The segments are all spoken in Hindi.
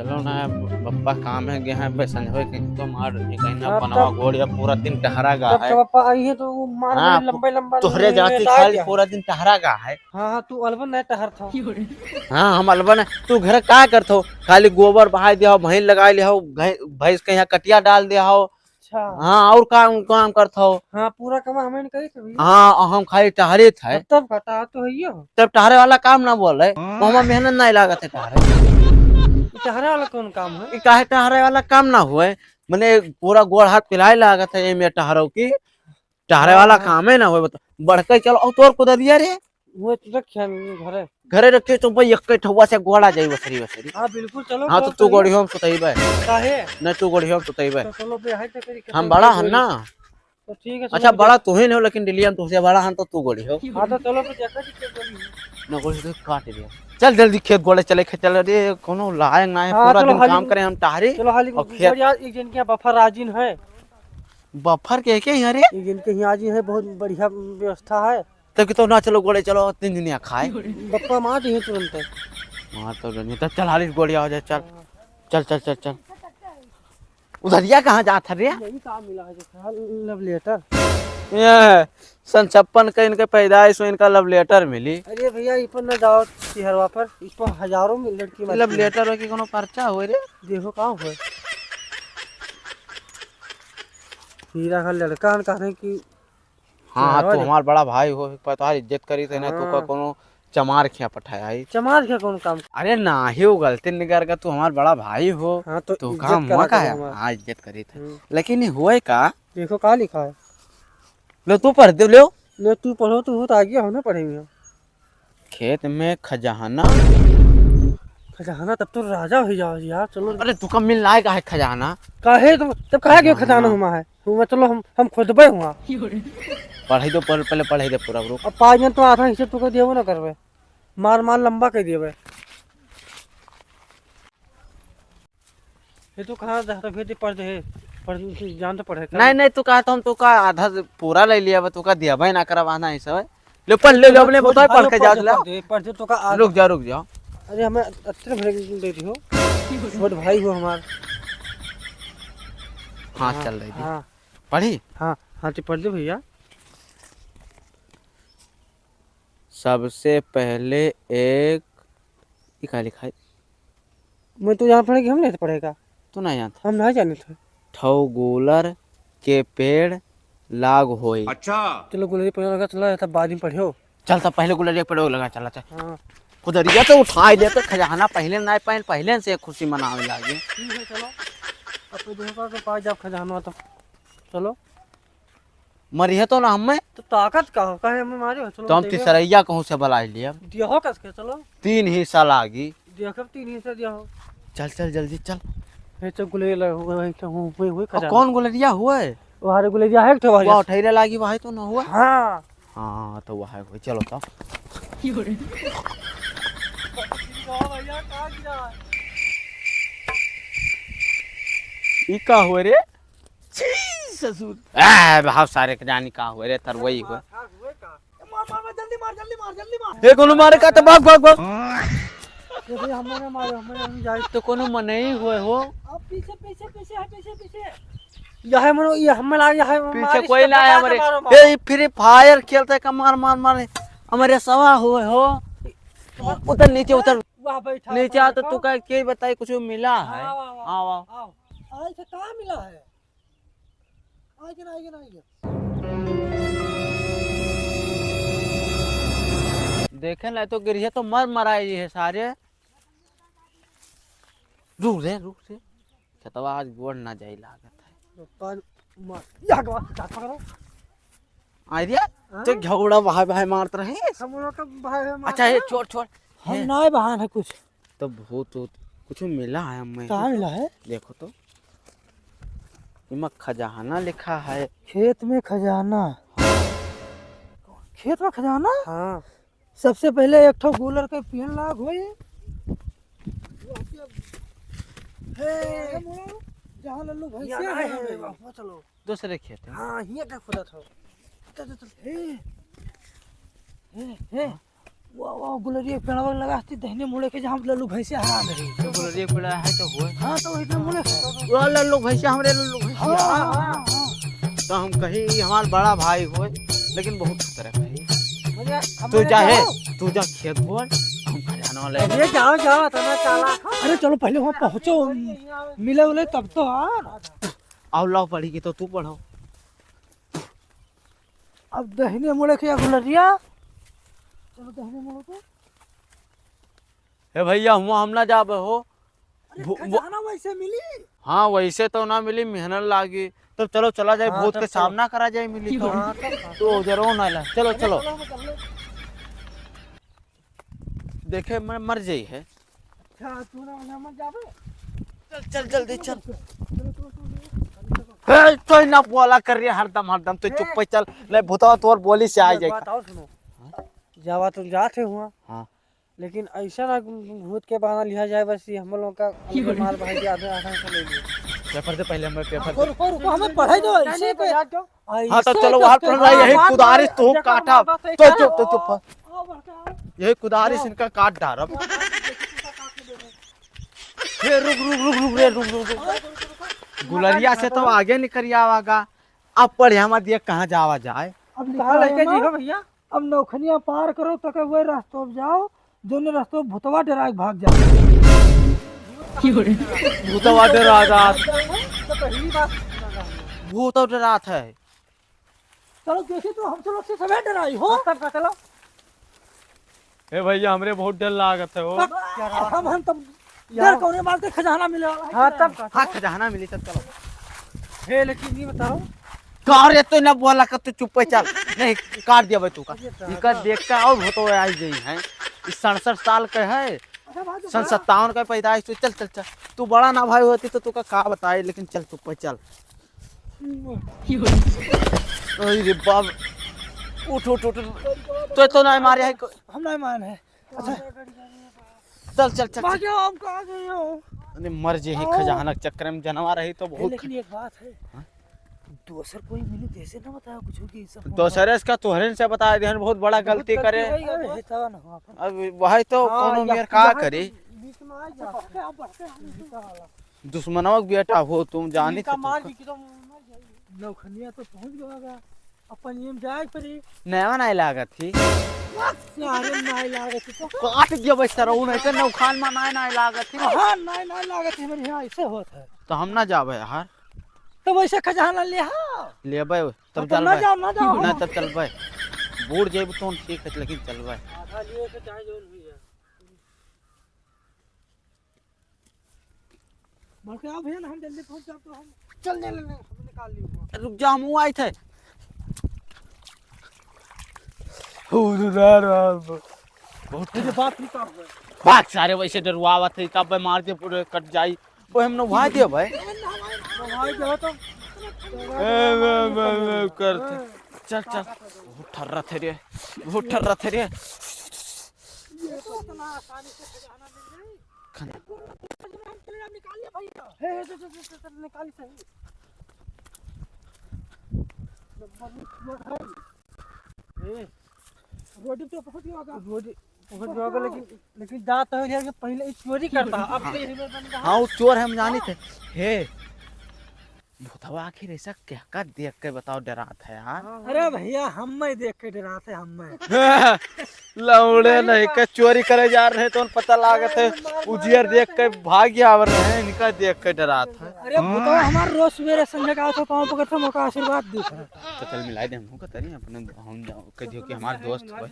चलो ना पप्पा काम है गए हैं पैसा हो कहीं तो मार कहीं ना हाँ, बनवा तब गोड़ या पूरा दिन टहरा गा तब है। तो पापा आई है तो वो मार हाँ बड़ी लंबा लंबा तोहरे जाती लेटाए खाली दिया है। पूरा दिन टहरा गा है। हाँ हाँ, तू अलबन नहीं टहर था। हाँ हम अलबन है तू घर का करथो खाली गोबर बहा दिया हो भैंस लगा लिया हो भैंस के यहाँ कटिया डाल दिया हो। अच्छा। हाँ और काम काम करथो। हाँ, पूरा कमा हमें कही थे भैया। हाँ हम खाली टहरे थे। तब कहता तो है ये तब टहरे वाला काम ना बोल रहे वहाँ मेहनत नहीं लागत है टहरे। टहरा वाला कौन काम है? काहे टहरे वाला काम ना हुए मैंने पूरा गोड़ हाथ पिलाए लागत है ये टहरो की टहरे हाँ वाला हाँ, काम है ना वो बता बढ़ के चलो और तोर को दिया रे वो तो रखिया घरे। घरे रखे तो भाई एक ठुआ से गोड़ा जाई वसरी वसरी। हाँ बिल्कुल, चलो हाँ तो कॉल तू करिए। गोड़ी हम सुतईबे काहे? नहीं तू गोड़ी हम सुतईबे। तो चलो बे हाय तक करी हम तो बड़ा हन जोड़ी। ना। तो ठीक है, चलो अच्छा बे बड़ा तू ही नहीं हो लेकिन दिल्ली में तुझसे बड़ा हन तो तू गोड़ी हो हाँ तो चलो बे देखा जी क्या जोड़ी है। ना गोड़ी तो काट दिया। चल जल्दी खेत गोड़े चले खेत चल रे कोनो लायक ना है हाँ पूरा चलो दिन हाली, काम करें हम टहरे चलो हाली और खेत बढ़िया एक जन के बफर राजिन है। बफर के यहाँ रे एक जन के यहाँ जी है, बहुत बढ़िया व्यवस्था है। तब कि तो ना चलो गोड़े चलो 3 दिन यहाँ खाए। बप्पा मार दी है तुरंत। हाँ तो नहीं तो चल हाली गोड़िया हो जाए चल चल चल चल चल उधरिया कहाँ जात है रे यही काम मिला है जो लव लेटर। ये सन 56 का इनके पैदाइश में इनका लव लेटर मिली। अरे भैया इस पर न जाओ तिहरवा पर, इस पर हजारों में लड़की लव मरती है। लेटर हो कि कोनो पर्चा हो रे देखो कहाँ हुआ हीरा का लड़का कहने की। हाँ तिहरवा तू देख। हमार बड़ा भाई हो पता इज्जत करी थे ना तू का हाँ, कोनो चमार खिया पठाया है। चमार क्या कौन काम। अरे ना ही वो गलती निकर का तू हमार बड़ा भाई हो हाँ तो तो इज्जत काम हुआ करा का करो है हमारा। हाँ इज्जत करी थे लेकिन ये हुए का देखो कहाँ लिखा है। लो तू पढ़ दे लो ले तू पढ़ो तो हो तो आगे हम ना पढ़ेंगे। खेत में खजाना। खजाना तब तो राजा हो जाओ यार, चलो। अरे तू का मिल लायक है खजाना काहे तो तब कहा क्यों खजाना हुआ है हुआ, चलो हम खुदबे हुआ। पढ़ाई तो पहले पढ़ाई दे पूरा ग्रुप। अब 5 दिन तो आधा हिस्से तो देवो ना करवे, मार मार लंबा कर देवे। ये तो कहाँ जाता फिर पढ़ दे पढ़ जान तो पढ़े नहीं नहीं तू कहा तो हम तू का आधा पूरा ले लिया तू का दिया भाई ना करवाना है सब ले पढ़ ले लो अपने बताओ पढ़ के जा पढ़ दे तो का रुक जाओ। अरे हमें अच्छे भरे दे दी हो, छोट भाई हो हमार। हाँ चल रही थी हाँ पढ़ी। हाँ हाँ तो पढ़ दे भैया। सबसे पहले एक लिखा लिखा है मैं तो यहाँ पढ़ेगी, हम नहीं पढ़ेगा। तू नहीं जानता हम नहीं जाने थे। ठौगुलर के पेड़ लाग होई। अच्छा चलो गुलरी पढ़ने लगा, चला तब बाद में पढ़ियो। चल तब पहले गुलरिया पेड़ लगा चला चल हाँ खुदरिया तो उठाई दे तो खजाना पहले नहीं पाइन पहले से खुशी मनावे लागे। ठीक है चलो, अब देखो के पास जब खजाना तो चलो। मरिए तो ना हमें तो ताकत का हो कहे हमें मारे हो, चलो तो हम तिसरैया कहूँ से बुला लिया दिया हो कस के, चलो 3 हिस्सा लागी। देखब 3 हिस्सा दिया हो। चल चल जल्दी चल। फिर तो गुले वही और खजाना कौन गुलरिया हुआ है वहारे गुले दिया है तो वह ठहरे लागी वही तो ना हुआ। हाँ हाँ तो वह है चलो तो का हुए रे ससुर बहुत सारे जानी का हुए रे तर वही हुए जल्दी मार जल्दी मार जल्दी मार। ए कोनो मारे का तो भाग भाग भाग हमारे मारे हमें जाए तो कोनो मने ही हुए हो अब पीछे पीछे पीछे है पीछे पीछे यह मनो ये हम ला यह पीछे कोई ना आया हमारे ए फ्री फायर खेलते का मार मार मारे हमारे सवा हुए हो उतर नीचे उतर वहां बैठा नीचे आ तो तू का के बताई कुछ मिला है। आओ आओ आज से कहाँ मिला है, आगे ना आगे ना आगे। देखे ना तो गिरिया तो मर मराई है सारे। रुक रे खेतवा आज गोड़ ना जाई लागत है। या के बाद पकड़ो आइडिया तो झगड़ा भाई भाई मारते रहे हम लोग का भाई है। अच्छा ये छोड़ छोड़ हम ना बहान है कुछ तो बहुत कुछ मिला है हमें कहाँ मिला है। देखो तो इमा खजाना लिखा है। खेत में खजाना, खेत में खजाना। हाँ सबसे पहले एक ठो गूलर के पेड़ लाग होए जहाँ लल्लू भैंसे है चलो दूसरे खेत है। हाँ हिया का खुदा था चल चल हे हे हे वो गुलरिया पेड़वा लगाती दहने मुड़े के जहाँ लल्लू भैंसे हरा रही। गुलरिया पेड़ा है तो हुए। हाँ तो इतने मुड़े वो लल्लू भैंसिया हमरे लल्लू भैंसिया। हाँ तो हम कहीं हमार बड़ा भाई होए लेकिन बहुत खतरा है। तू मुझे चाहे तू जा खेत बोल हम खजाना ले। अरे जाओ जाओ तना चाला। अरे चलो पहले वहाँ पहुँचो मिले उले तब तो आओ लाओ पढ़ी तो तू पढ़ो। अब दहने मुड़े के गुलरिया चलो दहने मुड़े को। हे भैया हुआ हम ना जाबे हो। खजाना वैसे मिली। हाँ वैसे तो ना मिली मेहनत लागी तो चलो चला जाए भूत के सामना करा जाए मिली तो तो जरूर ना ला चलो चलो देखे मर जाई है। अच्छा तू ना मत जाबे। चल चल जल्दी चल। हे तो ना बोला कर रही हरदम तो चुप पे चल ले भूतवा तोर बोली से आ जाए। बताओ सुनो जावा तुम जाते हुआ हाँ लेकिन ऐसा ना भूत के बहाना लिया जाए बस ये हम लोग का माल भाई के आधे आधा से ले लिए। पेपर से पहले हमें पेपर रुको हमें पढ़ाई दो इसी पे। हाँ तो चलो वहां पढ़ रहा है यही कुदारी तू काटा तो चुप यही कुदारी इनका काट डाल। रुक गुलरिया से तो आगे निकल आवागा। अब पढ़िया मत ये कहाँ जावा जाए। अब कहाँ लेके जी हो भैया। अब नौखनिया पार करो तक वही रास्तों पे जाओ दोनों रास्तों भूतवा डरा के भाग जाओ। भूतवा डरा रात तो पहली बात भूत डरात है। चलो देखे तो हम लोग से सवेर डराई हो तब का चलो। ए भैया हमरे बहुत डर लागत है। हम तब डर कौन मारते खजाना मिले वाला। हाँ तब हाँ खजाना मिली तब चलो। हे लेकिन ये बताओ कार ये तो ना बोला कर तू चुप पे चल नहीं काट दिया भाई तू का इनका देख के और भूत आई गई है। इस 67 साल के है 57 का पैदाइश तो चल चल चल तू बड़ा ना भाई होती तो तू का बताए लेकिन चल चुप पे चल। अरे बाप उठ उठ उठ तो नहीं मारे है हम नहीं मान है। अच्छा चल चल चल भाग्य हम कहाँ गए हो। मर जे ही खजाना चक्कर में जनवा रही तो बहुत। लेकिन एक बात है दूसर कोई मिली जैसे ना बताया कुछ होगी सब दूसरे का तोहरे से बता दे बहुत बड़ा गलती करे। अब वही तो कोनो मेर का करे दुश्मनों का बेटा हो तुम जानी थे। नौखनिया तो पहुंच गया अपन ये जाए परी नया नहीं लागत थी सारे नहीं लागत थी तो काट दिया बस तरह नहीं तो नौखान में नहीं लागत थी। हां नहीं लागत थी मेरे यहां ऐसे होता है तो हम ना जाबे यार तो वैसे खजाना ले हां लेबे तब चल ना जाओ ना तब चलबे बूढ़ जेब तो ठीक है लेकिन चलबे आधा लिए के चाहे जोन हुई है बल्कि आप भैया हम जल्दी पहुंच जाओ तो हम चल ले हम निकाल लियो। रुक जा हम आए थे बहुत बात नहीं कर भाग सारे वैसे डरवावत है तब मार दे पूरे कट जाई वो हमने भाई दिया भाई भाई जो तो करते चल चल बहुत ठर्रा थे रे बहुत ठर्रा थे रे। इतना आसानी से खजाना मिल जाए निकाल लिया भैया हे निकाली सही रोटी तो पहुंच गया रोटी पहुंच गया लेकिन दांत हो गया पहले चोरी करता अब हाँ वो चोर है हम जाने थे। हे भूतवा आखिर ऐसा क्या कर देख के बताओ डरात है यार। अरे भैया हम में देख के डराते हम में लौड़े नहीं के चोरी करे जा रहे तो पता लागत है उजियर देख के भाग गया रहे हैं इनका देख के डरात है। अरे भूतवा हमार रोज सवेरे संजय का तो पांव पकड़ के मौका आशीर्वाद दी तो चल मिला दे हमको तरी अपने हम कह दियो कि हमारे दोस्त है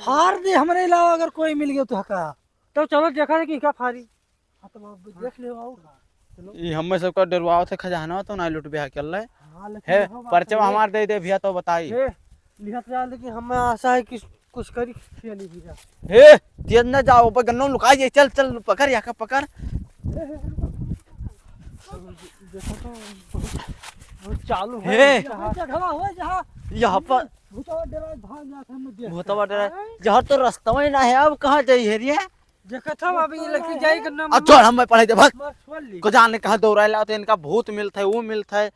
फाड़ दे हमरे अलावा अगर कोई मिल गया तो हका तो चलो देखा कि क्या फाड़ी हां तो देख ले आओ ये हमें सबका डरवाओ थे खजाना तो ना लूट बिहा कर ले है परचम हमार दे दे भैया तो बताई लिखत जा लेकिन हमें आशा है कि कुछ करी खेली भी जा हे तेज न जाओ पर गन्नो लुकाई जाए चल चल पकड़ या का पकड़ देखो तो बहुत चालू है हे जगह हो जहां यहाँ पर भूतवा डरा भाग जाते हम देख भूतवा डरा जहाँ तो रास्ता में ना है अब कहाँ जाइए रे देखा था अभी ये लड़की जाई करना अब छोड़ हम पढ़े थे भाग ली को जाने कहाँ दौड़ाला तो इनका भूत मिलता है वो मिलता है।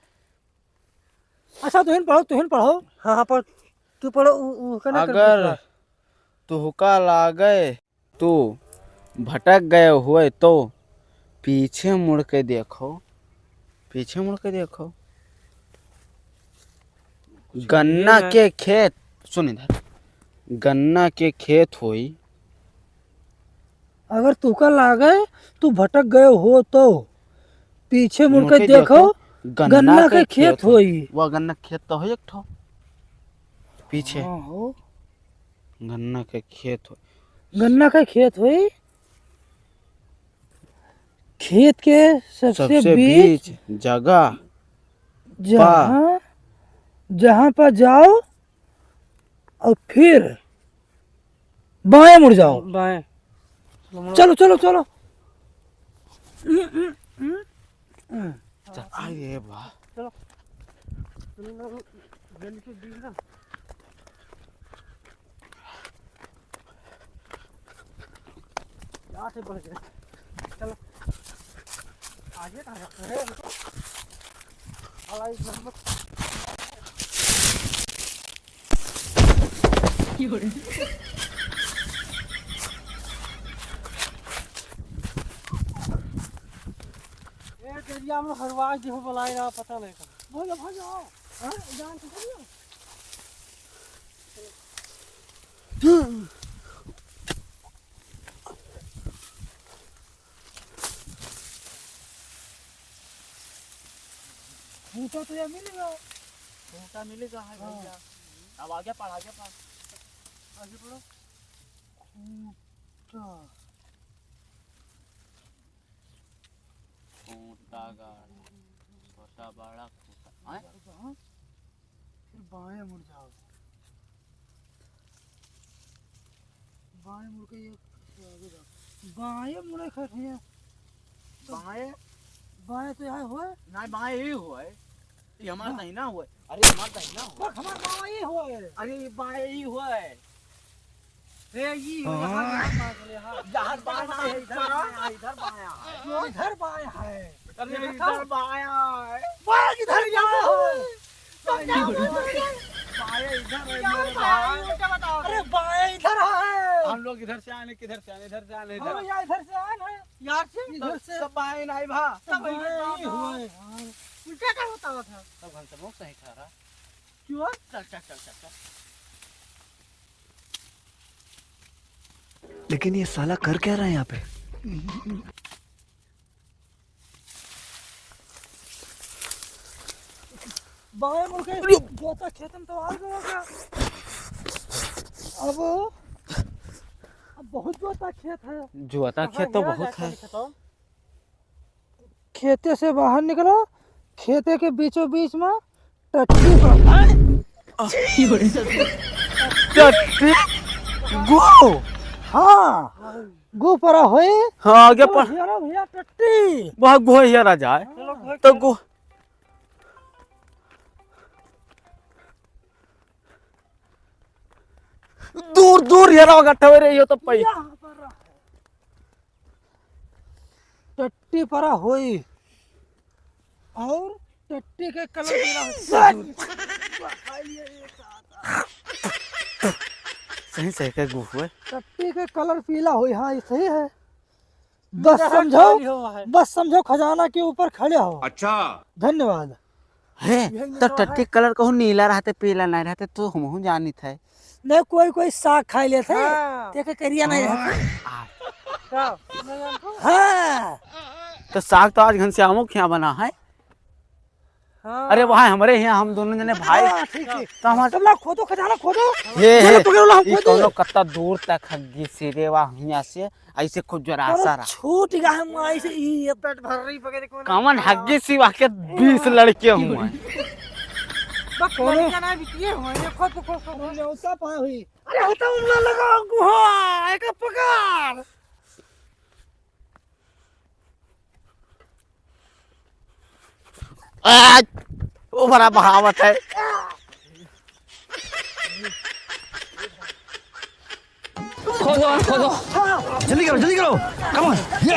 अच्छा तुहिन पढ़ो हां पर तू पढ़ो अगर तुहका लागे तू भटक गए हुए तो पीछे मुड़ के देखो, पीछे मुड़ के देखो। गन्ना के खेत, सुन इधर, गन्ना के खेत होई। अगर तुका लागे तू भटक गए हो तो पीछे मुड़ के देखो, गन्ना के खेत होई। वह गन्ना खेत तो है एक ठो पीछे। हाँ हो, गन्ना के खेत हो, गन्ना का खेत होई। खेत के सबसे बीच जगह जहाँ पर जाओ और फिर बाएं मुड़ जाओ। बाएं चलो चलो चलो। अरे वाह, चलो से बढ़ गए। चलो आगे कहाँ जाते हैं? दरिया में हरवाज जो बुलाए रहा पता नहीं कहाँ। भागो भागो, हाँ जान से चलिए। भूता तो यार मिलेगा, भूता मिलेगा है भैया। अब आगे पढ़, आगे पढ़, आगे बढ़ो। खूंटा गाड़ा, छोटा बड़ा खूंटा। फिर बाएं मुड़ जाओ, बाएं मुड़ के ये आगे जाओ। बाएं मुड़े खड़े हैं। बाएं, बाएं तो यहाँ हुआ। नहीं बाएं ही हुआ है, ये हमारा दहिना हुआ है। अरे हमारा दहिना हुआ है। हमारा बाएं ही हुआ है। अरे ये बाएं ही हुआ है। ये जहाँ बाएं है इधर बायां है। जो इधर बाएं है। अरे इधर बायां है। बाएं किधर जाना है? बाएं इधर है। अरे बाएं इधर है। हम लोग इधर से आने, किधर से आने, इधर से आने, हम यहाँ इधर से आए हैं। यार से इधर से सब बाएं नहीं भा, सब बाएं हुआ है। उल्टा क्या होता था? सब हम सब लोग सही ठहरा। क्यों? चल चल चल चल चल। लेकिन ये साला कर क्या रहा है यहाँ पे? बाएं मुड़ के जोता खेत में तो आ गया। अब बहुत जोता खेत है। जोता खेत तो बहुत है। खेते से बाहर निकलो, खेते के बीचों बीच में टट्टी पड़ा। टट्टी गो, हाँ गो पड़ा होए। हाँ आगे पर भैया टट्टी वह गो हियरा जाए तो गो। दूर दूर हियरा गट्ठा रे यो तो पई टट्टी पड़ा होई और टट्टी के कलर पीला। सही सही के गो हुए। टट्टी के कलर पीला हुई। हाँ ये सही है। बस समझो, बस समझो खजाना के ऊपर खड़े हो। अच्छा धन्यवाद। है तो टट्टी कलर कहूँ नीला रहते पीला नहीं रहते तो हम जानी थे। नहीं कोई कोई साग खा लेते हैं, करिया नहीं रहता। हाँ तो साग तो आज घनश्यामों के यहाँ बना है। हाँ। अरे वहाँ हमारे यहाँ हम दोनों जने भाई। ठीक है तो हमारे तुम लोग खोदो खजाना खोदो। ये पकड़ो ला ये कोनो कत्ता दूर तक हग्गी सिरे वा यहाँ से ऐसे खूब जरा सारा छूट गया हम ऐसे ये पेट भर रही पकड़े कौन कामन हग्गी सिवा के 20 लड़के हुए। कोनो ना बिटिए हो ये खोद खोद न्योता पाए हुई। अरे होता उमला लगा गुहा एक पकड़। आज वो बड़ा बहावत है। खोदो खोदो जल्दी करो कम ऑन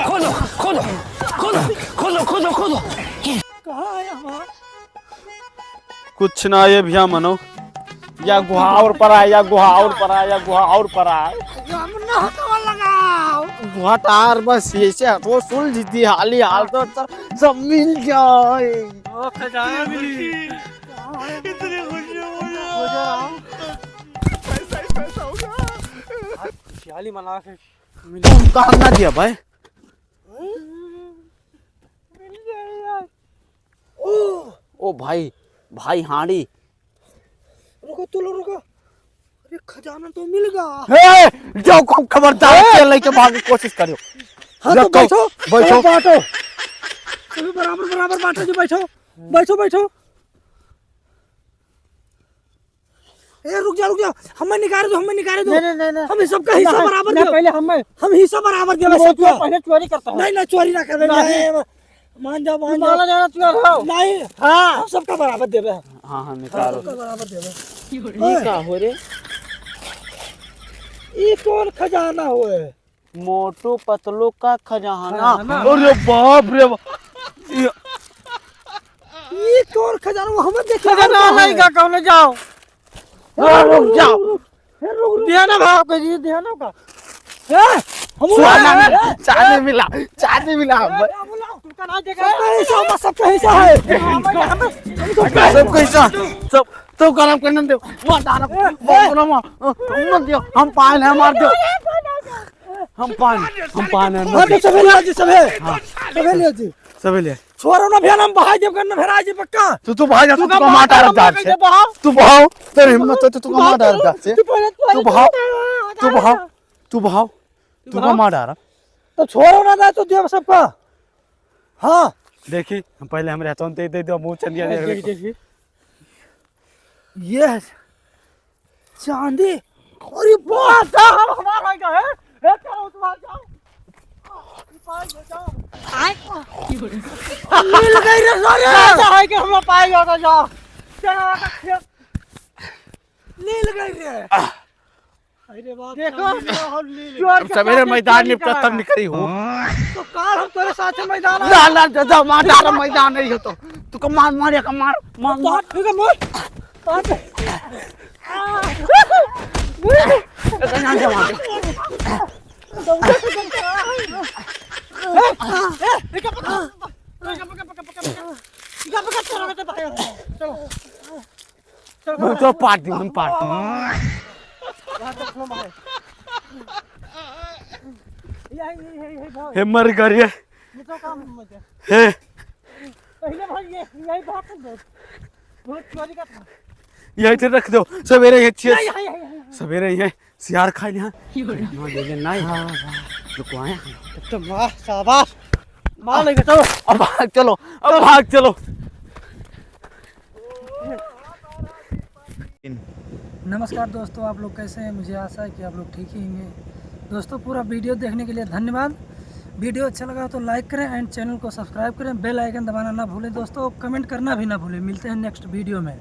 खोदो खोदो खोदो खोदो खोदो खोदो। कहाँ है हमारा? कुछ ना ये भैया मनो या गुहा और पर आए, या गुहा और पर आए, या गुहा और पर आए। हमने हथवा लगाओ। गुहा तार बस ऐसे तो सुलझ दी हाली हाल तो सब मिल जाए। ओ खजाना मिली। इतनी खुशी हो जाओ। पैसा होगा। खुशहाली मना के तुम काम ना दिया भाई। मिल जाए यार। ओ भाई भाई हाड़ी। रुको तुलो रुको। अरे खजाना तो मिल गया। हे जाओ खबरदार चल लेके भागने की कोशिश करियो। हाँ तो बैठो बैठो बांटो सभी बराबर बराबर बांटो जी। बैठो बैठो बैठो। ए रुक जा हमें निकाल दो नहीं हम सबका हिस्सा बराबर दो। पहले हम हिस्सा बराबर दे। पहले चोरी करता है। नहीं चोरी ना कर। मान जाओ जाना चोर हो नहीं। हाँ हम सबका बराबर देवे। हाँ निकालो सबका बराबर देवे। ये क्या हो रे? ये कौन खजाना हुए? मोटू पतलू का खजाना। अरे बाप रे ये कौन खजाना वो हमें देख खजाना नहीं का कौन जाओ। रुक जाओ। ध्यान भाव के जी ध्यान का। चांदी मिला सबका हिस्सा है। सबका हिस्सा सब तो गरम करने दो। हम पान है मार दो। हम पान है सभी ले छोरो ना भेल हम बहाई जब करना भेरा जी पक्का। तू भाई जा। तू मार डाल से तू बहाओ तेरी हिम्मत है तो तू मार डाल से तू बहाओ तू का मार डाल। तो छोरो ना तो देव सबका। हाँ देखी हम पहले हम रहता हूँ दे दो मुंह चल गया। ये चांदी अरे बात हमारा क्या है? चलो तुम्हारा जाओ। मिल गई रे सारे। ऐसा है कि हम पाए जाता जाओ। चलो मिल गई रे। अरे बाप देखो सवेरे मैदान निपटा तब निकली हूँ। तो कार हम तेरे साथ मैदान ला जा मार डाल मैदान नहीं हो तो तू को मार का मार ठीक है मोर तो पाट दी हम पाट हे मर कर ये हे पहले भाई यही बात है। बहुत चोरी का था। यही तो रख दो सवेरे सवेरे ये सियार खा लिया नहीं रुको आए तो वाह शाबाश मार लेके चलो। अब भाग चलो नमस्कार दोस्तों, आप लोग कैसे हैं? मुझे आशा है कि आप लोग ठीक ही होंगे। दोस्तों पूरा वीडियो देखने के लिए धन्यवाद। वीडियो अच्छा लगा तो लाइक करें एंड चैनल को सब्सक्राइब करें। बेल आइकन दबाना ना भूलें दोस्तों। कमेंट करना भी ना भूलें। मिलते हैं नेक्स्ट वीडियो में।